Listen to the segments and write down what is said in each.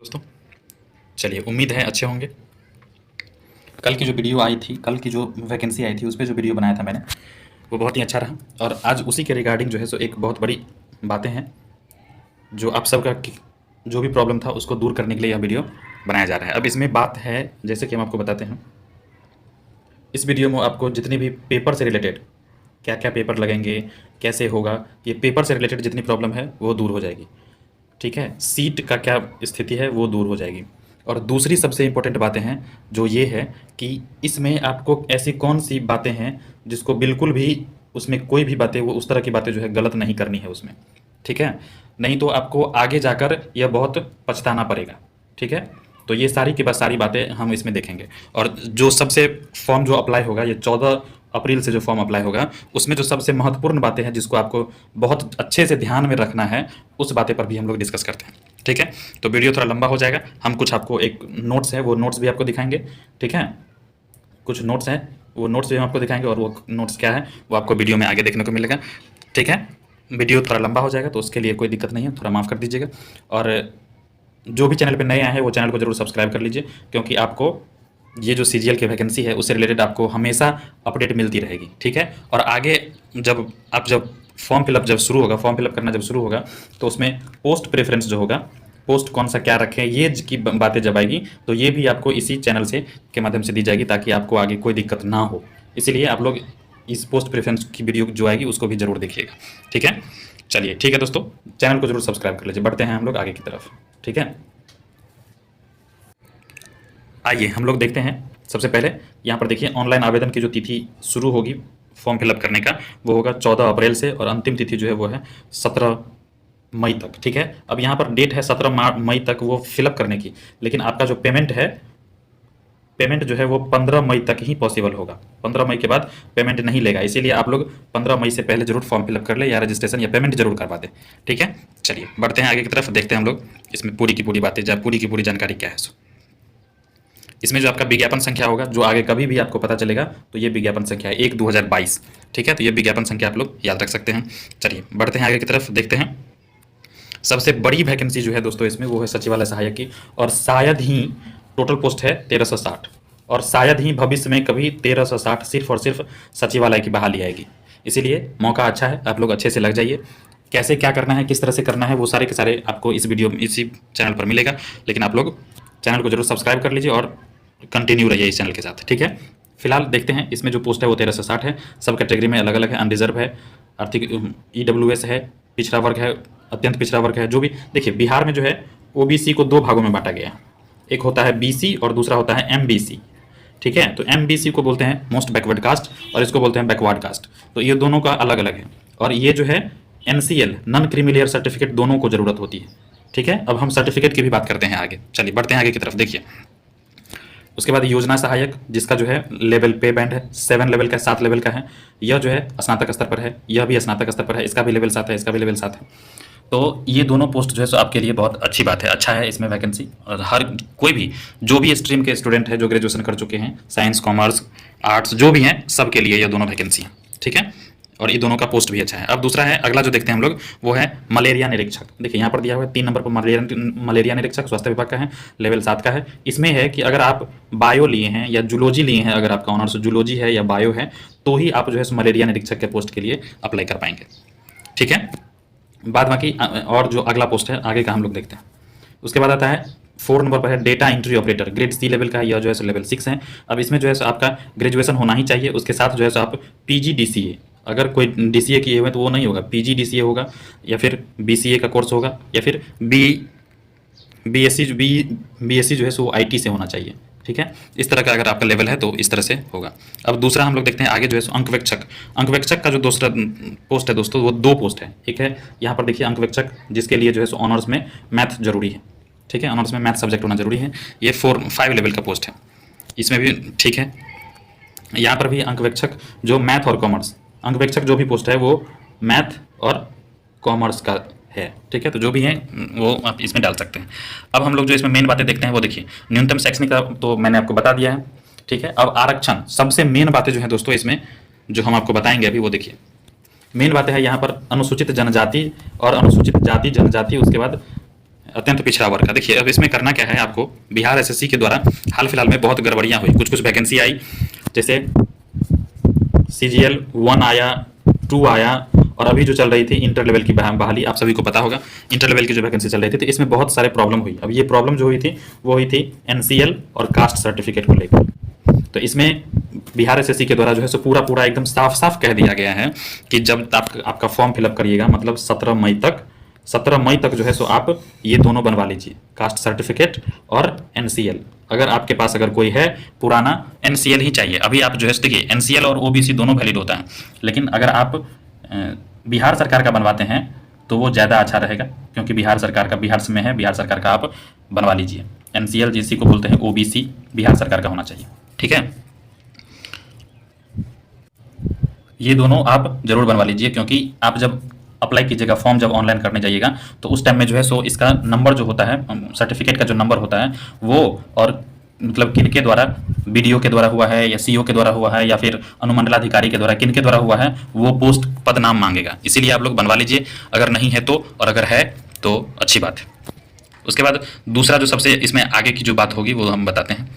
दोस्तों, चलिए उम्मीद है अच्छे होंगे। कल की जो वीडियो आई थी, कल की जो वैकेंसी आई थी, उस पे जो वीडियो बनाया था मैंने, वो बहुत ही अच्छा रहा। और आज उसी के रिगार्डिंग जो है सो एक बहुत बड़ी बातें हैं जो आप सबका जो भी प्रॉब्लम था उसको दूर करने के लिए यह वीडियो बनाया जा रहा है। अब इसमें बात है, जैसे कि हम आपको बताते हैं, इस वीडियो में आपको जितनी भी पेपर से रिलेटेड क्या क्या पेपर लगेंगे, कैसे होगा, ये पेपर से रिलेटेड जितनी प्रॉब्लम है वो दूर हो जाएगी। ठीक है, सीट का क्या स्थिति है वो दूर हो जाएगी। और दूसरी सबसे इम्पोर्टेंट बातें हैं जो ये है कि इसमें आपको ऐसी कौन सी बातें हैं जिसको बिल्कुल भी, उसमें कोई भी बातें, वो उस तरह की बातें जो है गलत नहीं करनी है उसमें। ठीक है, नहीं तो आपको आगे जाकर यह बहुत पछताना पड़ेगा। ठीक है, तो ये सारी की बस सारी बातें हम इसमें देखेंगे। और जो सबसे फॉर्म जो अप्लाई होगा, ये 14 अप्रैल से जो फॉर्म अप्लाई होगा, उसमें जो सबसे महत्वपूर्ण बातें हैं जिसको आपको बहुत अच्छे से ध्यान में रखना है, उस बातें पर भी हम लोग डिस्कस करते हैं। ठीक है, तो वीडियो थोड़ा लंबा हो जाएगा। हम कुछ आपको एक नोट्स है, वो नोट्स भी आपको दिखाएंगे। ठीक है, कुछ नोट्स हैं, वो नोट्स भी हम आपको दिखाएंगे, और वो नोट्स क्या है वो आपको वीडियो में आगे देखने को मिलेगा। ठीक है, वीडियो थोड़ा लंबा हो जाएगा तो उसके लिए कोई दिक्कत नहीं है, थोड़ा माफ़ कर दीजिएगा। और जो भी चैनल पे नए आए हैं वो चैनल को जरूर सब्सक्राइब कर लीजिए, क्योंकि आपको ये जो सीजीएल की वैकेंसी है उससे रिलेटेड आपको हमेशा अपडेट मिलती रहेगी। ठीक है, और आगे जब फॉर्म फिलअप जब शुरू होगा, फॉर्म फिलअप करना जब शुरू होगा, तो उसमें पोस्ट प्रेफरेंस जो होगा, पोस्ट कौन सा क्या रखें, ये की बातें जब आएगी तो ये भी आपको इसी चैनल से के माध्यम से दी जाएगी, ताकि आपको आगे कोई दिक्कत ना हो। इसीलिए आप लोग इस पोस्ट प्रेफरेंस की वीडियो जो आएगी उसको भी ज़रूर देखिएगा। ठीक है, चलिए ठीक है दोस्तों, चैनल को जरूर सब्सक्राइब कर लीजिए। बढ़ते हैं हम लोग आगे की तरफ। ठीक है, आइए हम लोग देखते हैं। सबसे पहले यहाँ पर देखिए, ऑनलाइन आवेदन की जो तिथि शुरू होगी फॉर्म फिलअप करने का, वो होगा 14 अप्रैल से, और अंतिम तिथि जो है वो है 17 मई तक। ठीक है, अब यहाँ पर डेट है 17 मई तक वो फिलअप करने की, लेकिन आपका जो पेमेंट है, पेमेंट जो है वो 15 मई तक ही पॉसिबल होगा। 15 मई के बाद पेमेंट नहीं लेगा, इसीलिए आप लोग 15 मई से पहले जरूर फॉर्म फिलअप कर ले, या रजिस्ट्रेशन या पेमेंट जरूर करवा दें। ठीक है, चलिए बढ़ते हैं आगे की तरफ, देखते हैं हम लोग इसमें पूरी की पूरी बातें, पूरी की पूरी जानकारी क्या है। इसमें जो आपका विज्ञापन संख्या होगा, जो आगे कभी भी आपको पता चलेगा, तो ये विज्ञापन संख्या है 1/2022। ठीक है, तो ये विज्ञापन संख्या आप लोग याद रख सकते हैं। चलिए बढ़ते हैं आगे की तरफ, देखते हैं। सबसे बड़ी वैकेंसी जो है दोस्तों इसमें, वो है सचिवालय सहायक की, और शायद ही टोटल पोस्ट है 1360, और शायद ही भविष्य में कभी 1360 सिर्फ और सिर्फ सचिवालय की बहाली आएगी। इसीलिए मौका अच्छा है, आप लोग अच्छे से लग जाइए। कैसे क्या करना है, किस तरह से करना है, वो सारे के सारे आपको इस वीडियो में, इसी चैनल पर मिलेगा। लेकिन आप लोग चैनल को जरूर सब्सक्राइब कर लीजिए और कंटिन्यू रहिए इस चैनल के साथ। ठीक है, फिलहाल देखते हैं इसमें जो पोस्ट है वो 1360 है। सब कैटेगरी में अलग अलग है, अनरिजर्व है, आर्थिक ईडब्ल्यूएस है, पिछड़ा वर्ग है, अत्यंत पिछड़ा वर्ग है। जो भी देखिए, बिहार में जो है ओबीसी को 2 भागों में बांटा गया है, एक होता है बीसी और दूसरा होता है एमबीसी। ठीक है, तो एमबीसी को बोलते हैं मोस्ट बैकवर्ड कास्ट, और इसको बोलते हैं बैकवर्ड कास्ट। तो ये दोनों का अलग अलग है, और ये जो है NCL, non creamy layer certificate, दोनों को जरूरत होती है। ठीक है, अब हम सर्टिफिकेट की भी बात करते हैं आगे। चलिए बढ़ते हैं आगे की तरफ, देखिए। उसके बाद योजना सहायक, जिसका जो है लेवल पे बैंड है 7 लेवल का, 7 लेवल का है। यह जो है स्नातक स्तर पर है, यह भी स्नातक स्तर पर है, इसका भी लेवल 7 है, इसका भी लेवल 7 है। तो ये दोनों पोस्ट जो है सो आपके लिए बहुत अच्छी बात है, अच्छा है इसमें वैकेंसी। और हर कोई भी जो भी स्ट्रीम के स्टूडेंट है, जो ग्रेजुएशन कर चुके हैं, साइंस, कॉमर्स, आर्ट्स, जो भी हैं, सबके लिए ये दोनों वैकेंसी हैं। ठीक है, और ये दोनों का पोस्ट भी अच्छा है। अब दूसरा है, अगला जो देखते हैं हम लोग, वो है मलेरिया निरीक्षक। देखिए यहाँ पर दिया हुआ है 3 नंबर पर मलेरिया निरीक्षक, स्वास्थ्य विभाग का है, लेवल 7 का है। इसमें है कि अगर आप बायो लिए हैं या जूलॉजी लिए हैं, अगर आपका ऑनर्स जूलॉजी है या बायो है, तो ही आप जो है मलेरिया निरीक्षक के पोस्ट के लिए अप्लाई कर पाएंगे। ठीक है, बाद बाकी और जो अगला पोस्ट है आगे का हम लोग देखते हैं। उसके बाद आता है 4 नंबर पर है data entry operator, grade C level का है, यह जो है लेवल 6 है। अब इसमें जो है आपका ग्रेजुएशन होना ही चाहिए, उसके साथ जो है आप पीजीडीसीए, अगर कोई डीसीए किए हुए तो वो नहीं होगा, पीजीडीसीए होगा, या फिर बीसीए का कोर्स होगा, या फिर बीएससी जो है वो आईटी से होना चाहिए। ठीक है, इस तरह का अगर आपका लेवल है तो इस तरह से होगा। अब दूसरा हम लोग देखते हैं आगे जो है अंकवेक्षक। अंकवेक्षक का जो दूसरा पोस्ट है दोस्तों, वो 2 पोस्ट है। एक है यहाँ पर देखिए अंकवेक्षक, जिसके लिए जो है ऑनर्स में मैथ जरूरी है। ठीक है, ऑनर्स में मैथ सब्जेक्ट होना जरूरी है। ये 5 लेवल का पोस्ट है, इसमें भी ठीक है। यहाँ पर भी अंकवेक्षक जो मैथ और कॉमर्स, अंकवेक्षक जो भी पोस्ट है वो मैथ और कॉमर्स का है। ठीक है, तो जो भी है वो आप इसमें डाल सकते हैं। अब हम लोग जो इसमें मेन बातें देखते हैं वो देखिए, न्यूनतम शैक्षणिक का तो मैंने आपको बता दिया है। ठीक है, अब आरक्षण, सबसे मेन बातें जो है दोस्तों इसमें जो हम आपको बताएंगे अभी, वो देखिए मेन बातें है यहाँ पर अनुसूचित जनजाति और अनुसूचित जाति जनजाति, उसके बाद अत्यंत पिछड़ा वर्ग का। देखिए अब इसमें करना क्या है आपको, बिहार एसएससी के द्वारा हाल फिलहाल में बहुत गड़बड़ियां हुई, कुछ कुछ वैकेंसी आई, जैसे सीजीएल 1 आया, 2 आया, और अभी जो चल रही थी इंटर लेवल की बहाली, आप सभी को पता होगा इंटर लेवल की जो वैकेंसी चल रही थी, तो इसमें बहुत सारे प्रॉब्लम हुई। अब ये प्रॉब्लम जो हुई थी वो हुई थी एनसीएल और कास्ट सर्टिफिकेट को लेकर। तो इसमें बिहार एसएससी के द्वारा जो है सो पूरा पूरा एकदम साफ साफ कह दिया गया है कि जब आपका फॉर्म फिलअप करिएगा, मतलब 17 मई तक जो है सो आप ये दोनों बनवा लीजिए, कास्ट सर्टिफिकेट और एनसीएल। अगर आपके पास अगर कोई है पुराना, एनसीएल ही चाहिए। अभी आप जो है देखिए एनसीएल और ओबीसी दोनों वैलिड होता है, लेकिन अगर आप बिहार सरकार का बनवाते हैं तो वो ज़्यादा अच्छा रहेगा, क्योंकि बिहार सरकार का, बिहार में है, बिहार सरकार का आप बनवा लीजिए। एनसीएल जिसी को बोलते हैं, ओबीसी बिहार सरकार का होना चाहिए, ठीक है। ये दोनों आप जरूर बनवा लीजिए, क्योंकि आप जब अप्लाई कीजिएगा, फॉर्म जब ऑनलाइन करने जाइएगा, तो उस टाइम में जो है सो इसका नंबर जो होता है, सर्टिफिकेट का जो नंबर होता है वो, और मतलब किनके द्वारा, बीडीओ के द्वारा हुआ है या सीओ के द्वारा हुआ है या फिर अनुमंडलाधिकारी के द्वारा, किनके द्वारा हुआ है, वो पोस्ट पद नाम मांगेगा। इसीलिए आप लोग बनवा लीजिए, अगर नहीं है तो, और अगर है तो अच्छी बात है। उसके बाद दूसरा जो सबसे इसमें आगे की जो बात होगी वो हम बताते हैं।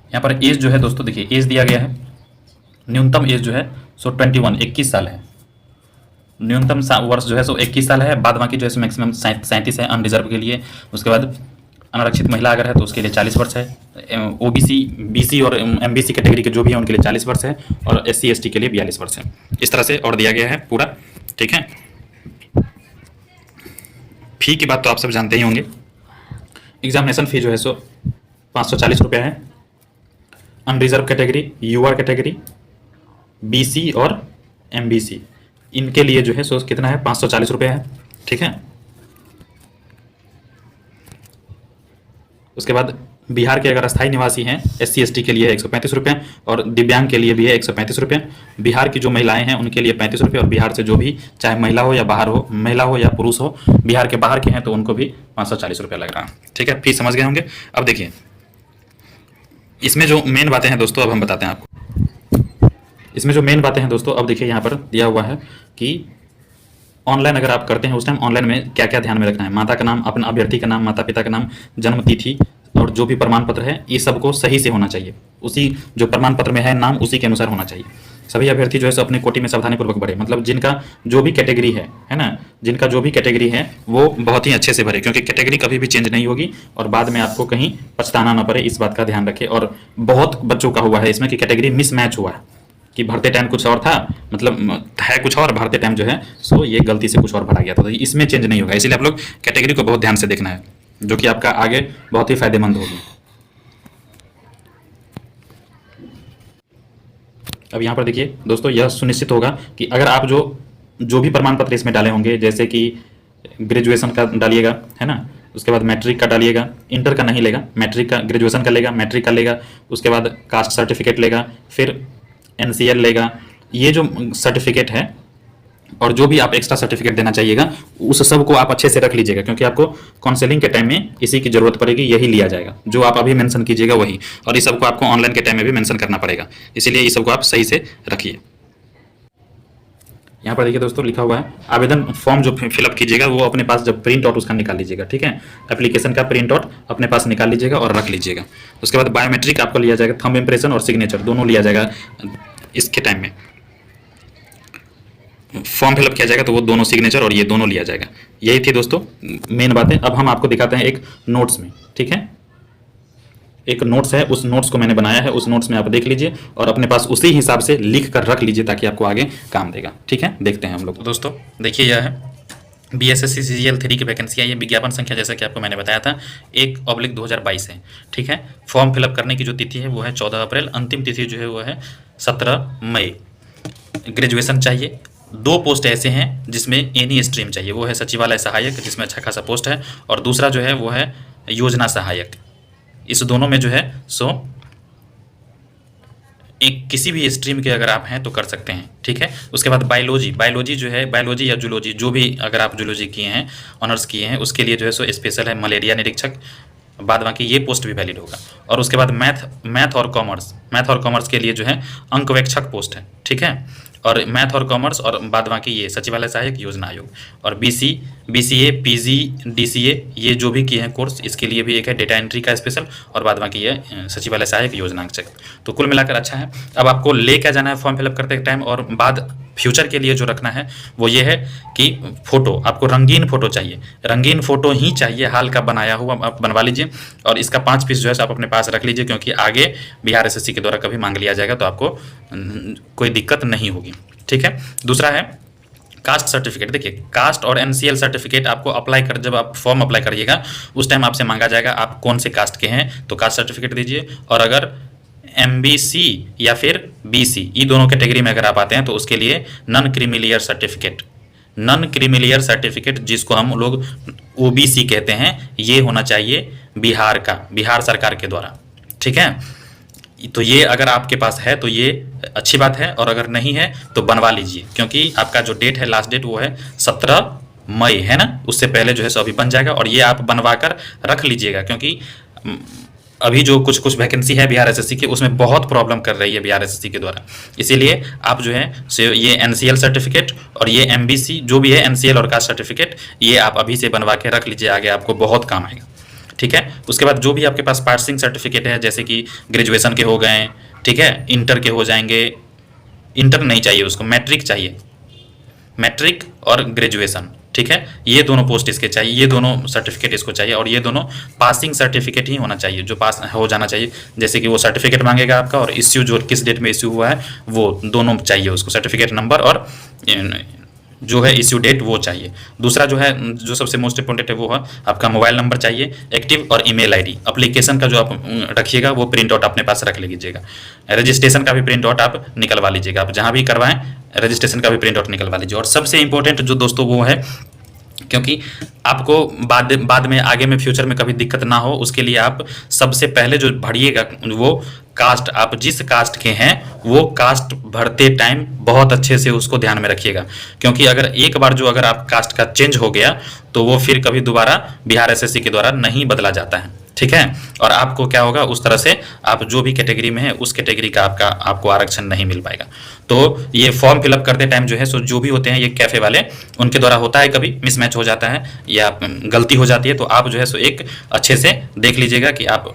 यहाँ पर एज जो है दोस्तों, देखिए एज दिया गया है, न्यूनतम एज जो है सो 21 साल है। न्यूनतम वर्ष जो है सो 21 साल है, बाद बाकी जो है मैक्सिमम 37 है अनरिजर्व के लिए। उसके बाद अनारक्षित महिला अगर है तो उसके लिए 40 वर्ष है। ओबीसी, बीसी और एमबीसी कैटेगरी के जो भी है उनके लिए 40 वर्ष है, और एससी एसटी के लिए 42 वर्ष है। इस तरह से और दिया गया है पूरा, ठीक है। फी की बात तो आप सब जानते ही होंगे। एग्जामिनेशन फी जो है सो 540 रुपया है। Unreserve category, UR category, BC और एमबीसी, इनके लिए जो है सो कितना है, 540 रुपये है, ठीक है। उसके बाद बिहार के अगर अस्थायी निवासी हैं, एससी एसटी के लिए 135 रुपये, और दिव्यांग के लिए भी है 135 रुपये। बिहार की जो महिलाएं हैं उनके लिए 35 रुपये, और बिहार से जो भी, चाहे महिला हो या बाहर हो, महिला हो या पुरुष हो, बिहार के बाहर के हैं तो उनको भी 540 रुपये लग रहा है, ठीक है। फीस समझ गए होंगे। अब देखिए इसमें जो मेन बातें हैं दोस्तों, अब हम बताते हैं आपको। इसमें जो मेन बातें हैं दोस्तों, अब देखिए यहाँ पर दिया हुआ है कि ऑनलाइन अगर आप करते हैं उस टाइम ऑनलाइन में क्या क्या ध्यान में रखना है। माता का नाम, अपना अभ्यर्थी का नाम, माता पिता का नाम, जन्म तिथि, और जो भी प्रमाण पत्र है ये सबको सही से होना चाहिए। उसी जो प्रमाण पत्र में है नाम, उसी के अनुसार होना चाहिए। सभी अभ्यर्थी जो है सो अपनी कोटि में सावधानीपूर्वक भरे, मतलब जिनका जो भी कैटेगरी है ना, जिनका जो भी कैटेगरी है वो बहुत ही अच्छे से भरे, क्योंकि कैटेगरी कभी भी चेंज नहीं होगी और बाद में आपको कहीं पछताना ना पड़े, इस बात का ध्यान रखें। और बहुत बच्चों का हुआ है इसमें कि कैटेगरी मिसमैच हुआ है, कि भरते टाइम कुछ और था, मतलब है कुछ और, भरते टाइम जो है सो ये गलती से कुछ और भरा गया था। तो इसमें चेंज नहीं होगा, इसलिए आप लोग कैटेगरी को बहुत ध्यान से देखना है, जो कि आपका आगे बहुत ही फायदेमंद होगी। अब यहाँ पर देखिए दोस्तों, यह सुनिश्चित होगा कि अगर आप जो भी प्रमाण पत्र इसमें डाले होंगे, जैसे कि ग्रेजुएशन का डालिएगा, है ना, उसके बाद मैट्रिक का डालिएगा, इंटर का नहीं लेगा, मैट्रिक का, ग्रेजुएशन का लेगा, मैट्रिक का लेगा, उसके बाद कास्ट सर्टिफिकेट लेगा, फिर एनसीएल लेगा। ये जो सर्टिफिकेट है और जो भी आप एक्स्ट्रा सर्टिफिकेट देना चाहिएगा, उस सब को आप अच्छे से रख लीजिएगा, क्योंकि आपको काउंसलिंग के टाइम में इसी की जरूरत पड़ेगी, यही लिया जाएगा। जो आप अभी मेंशन कीजिएगा वही, और इस सबको आपको ऑनलाइन के टाइम में भी मेंशन करना पड़ेगा, इसीलिए इस सबको आप सही से रखिए। यहाँ पर देखिए दोस्तों लिखा हुआ है, आवेदन फॉर्म जो फिलअप कीजिएगा वो अपने पास जब प्रिंट आउट उसका निकाल लीजिएगा, ठीक है। एप्लीकेशन का प्रिंट आउट अपने पास निकाल लीजिएगा और रख लीजिएगा। उसके बाद बायोमेट्रिक आपको लिया जाएगा, थंब इम्प्रेशन और सिग्नेचर दोनों लिया जाएगा इसके टाइम में। फॉर्म फिलअप किया जाएगा तो वो दोनों सिग्नेचर और ये दोनों लिया जाएगा। यही थी दोस्तों मेन बातें। अब हम आपको दिखाते हैं एक नोट्स में, ठीक है। एक नोट्स है, उस नोट्स को मैंने बनाया है, उस नोट्स में आप देख लीजिए और अपने पास उसी हिसाब से लिख कर रख लीजिए, ताकि आपको आगे काम देगा, ठीक है। देखते हैं हम लोग। दोस्तों देखिए, यह है बीएसएससी सीजीएल 3 की वैकेंसी आई है। विज्ञापन संख्या जैसा कि आपको मैंने बताया था 1/2022 है, ठीक है। फॉर्म फिलअप करने की जो तिथि है वो है 14 अप्रैल, अंतिम तिथि जो है वो है 17 मई। ग्रेजुएशन चाहिए। 2 पोस्ट ऐसे हैं जिसमें एनी स्ट्रीम चाहिए, वो है सचिवालय सहायक, जिसमें अच्छा खासा पोस्ट है, और दूसरा जो है वो है योजना सहायक। इस दोनों में जो है सो एक किसी भी स्ट्रीम के अगर आप हैं तो कर सकते हैं, ठीक है। उसके बाद बायोलॉजी जो है, बायोलॉजी या जूलॉजी, जो भी अगर आप जूलॉजी किए हैं, ऑनर्स किए हैं, उसके लिए जो है सो स्पेशल है मलेरिया निरीक्षक, बाद बाकी ये पोस्ट भी वैलिड होगा। और उसके बाद मैथ और कॉमर्स के लिए जो है अंकवेक्षक पोस्ट है, ठीक है। और मैथ और कॉमर्स और बाद बाकी ये सचिवालय सहायक योजना आयोग, और बीसीए पीजी डीसीए ये जो भी किए हैं कोर्स, इसके लिए भी एक है डेटा एंट्री का स्पेशल, और बाद बाकी ये सचिवालय सहायक योजना। तो कुल मिलाकर अच्छा है। अब आपको ले क्या जाना है फॉर्म फिलअप करते टाइम, और बाद फ्यूचर के लिए जो रखना है वो ये है कि फ़ोटो, आपको रंगीन फ़ोटो चाहिए, रंगीन फ़ोटो ही चाहिए, हाल का बनाया हुआ आप बनवा लीजिए, और इसका 5 पीस जो है आप अपने पास रख लीजिए, क्योंकि आगे बिहार एसएससी के द्वारा कभी मांग लिया जाएगा तो आपको कोई दिक्कत नहीं होगी, ठीक है। दूसरा है कास्ट सर्टिफिकेट। देखिए कास्ट और एनसीएल सर्टिफिकेट आपको अप्लाई कर, जब आप फॉर्म अप्लाई करिएगा उस टाइम आपसे मांगा जाएगा आप कौन से कास्ट के हैं, तो कास्ट सर्टिफिकेट दीजिए। और अगर एमबीसी या फिर बीसी ये दोनों कैटेगरी में अगर आप आते हैं तो उसके लिए नॉन क्रीमिलियर सर्टिफिकेट जिसको हम लोग ओबीसी कहते हैं, ये होना चाहिए बिहार सरकार के द्वारा, ठीक है। तो ये अगर आपके पास है तो ये अच्छी बात है, और अगर नहीं है तो बनवा लीजिए, क्योंकि आपका जो डेट है लास्ट डेट वो है 17 मई है ना, उससे पहले जो है सो अभी बन जाएगा, और ये आप बनवा कर रख लीजिएगा, क्योंकि अभी जो कुछ वैकेंसी है बिहार एसएससी के उसमें बहुत प्रॉब्लम कर रही है बिहार एसएससी के द्वारा। इसीलिए आप जो है ये एनसीएल सर्टिफिकेट और ये एमबीसी जो भी है एनसीएल और कास्ट सर्टिफिकेट ये आप अभी से बनवा के रख लीजिए, आगे आपको बहुत काम आएगा, ठीक है। उसके बाद जो भी आपके पास पासिंग सर्टिफिकेट है, जैसे कि ग्रेजुएशन के हो गए, ठीक है, इंटर के हो जाएंगे, इंटर नहीं चाहिए उसको, मैट्रिक चाहिए, मैट्रिक और ग्रेजुएशन, ठीक है, ये दोनों पोस्ट इसके चाहिए, ये दोनों सर्टिफिकेट इसको चाहिए, और ये दोनों पासिंग सर्टिफिकेट ही होना चाहिए, जो पास हो जाना चाहिए। जैसे कि वो सर्टिफिकेट मांगेगा आपका, और इश्यू जो किस डेट में इश्यू हुआ है वो दोनों चाहिए उसको, सर्टिफिकेट नंबर और जो है इश्यू डेट वो चाहिए। दूसरा जो है जो सबसे मोस्ट इंपॉर्टेंट है वो है आपका मोबाइल नंबर चाहिए एक्टिव, और ईमेल आईडी। एप्लीकेशन का जो आप रखिएगा वो प्रिंट आउट अपने पास रख लीजिएगा। रजिस्ट्रेशन का भी प्रिंट आउट आप निकलवा लीजिएगा, आप जहाँ भी करवाएं रजिस्ट्रेशन का भी प्रिंट आउट निकलवा लीजिए। और सबसे इंपॉर्टेंट जो दोस्तों वो है, क्योंकि आपको बाद में आगे में फ्यूचर में कभी दिक्कत ना हो, उसके लिए आप सबसे पहले जो भरिएगा वो कास्ट, आप जिस कास्ट के हैं वो कास्ट भरते टाइम बहुत अच्छे से उसको ध्यान में रखिएगा, क्योंकि अगर एक बार जो अगर आप कास्ट का चेंज हो गया तो वो फिर कभी दोबारा बिहार एसएससी के द्वारा नहीं बदला जाता है, ठीक है। और आपको क्या होगा, उस तरह से आप जो भी कैटेगरी में है उस कैटेगरी का आपको आरक्षण नहीं मिल पाएगा। तो ये फॉर्म फिलअप करते टाइम जो है सो जो भी होते हैं ये कैफे वाले, उनके द्वारा होता है कभी मिसमैच हो जाता है या गलती हो जाती है, तो आप जो है सो एक अच्छे से देख लीजिएगा कि आप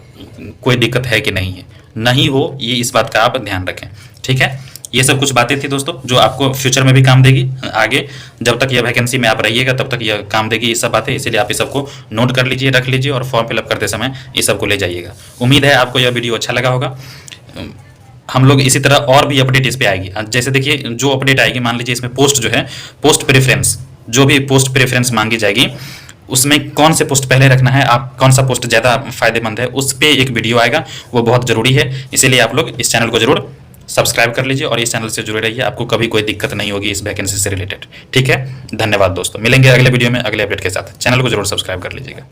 कोई दिक्कत है कि नहीं है, नहीं हो ये इस बात का आप ध्यान रखें, ठीक है। ये सब कुछ बातें थी दोस्तों जो आपको फ्यूचर में भी काम देगी, आगे जब तक ये वैकेंसी में आप रहिएगा तब तक ये काम देगी ये सब बातें, इसीलिए आप इस सबको नोट कर लीजिए, रख लीजिए, और फॉर्म फिलअप करते समय इस सबको ले जाइएगा। उम्मीद है आपको यह वीडियो अच्छा लगा होगा। हम लोग इसी तरह और भी अपडेट इस पर आएगी, जैसे देखिए जो अपडेट आएगी, मान लीजिए इसमें पोस्ट जो है पोस्ट प्रेफरेंस, जो भी पोस्ट प्रेफरेंस मांगी जाएगी उसमें कौन से पोस्ट पहले रखना है, आप कौन सा पोस्ट ज़्यादा फायदेमंद है, उस पर एक वीडियो आएगा, वो बहुत ज़रूरी है। इसीलिए आप लोग इस चैनल को जरूर सब्सक्राइब कर लीजिए और इस चैनल से जुड़े रहिए, आपको कभी कोई दिक्कत नहीं होगी इस वैकेंसी से रिलेटेड, ठीक है। धन्यवाद दोस्तों, मिलेंगे अगले वीडियो में अगले अपडेट के साथ। चैनल को जरूर सब्सक्राइब कर लीजिएगा।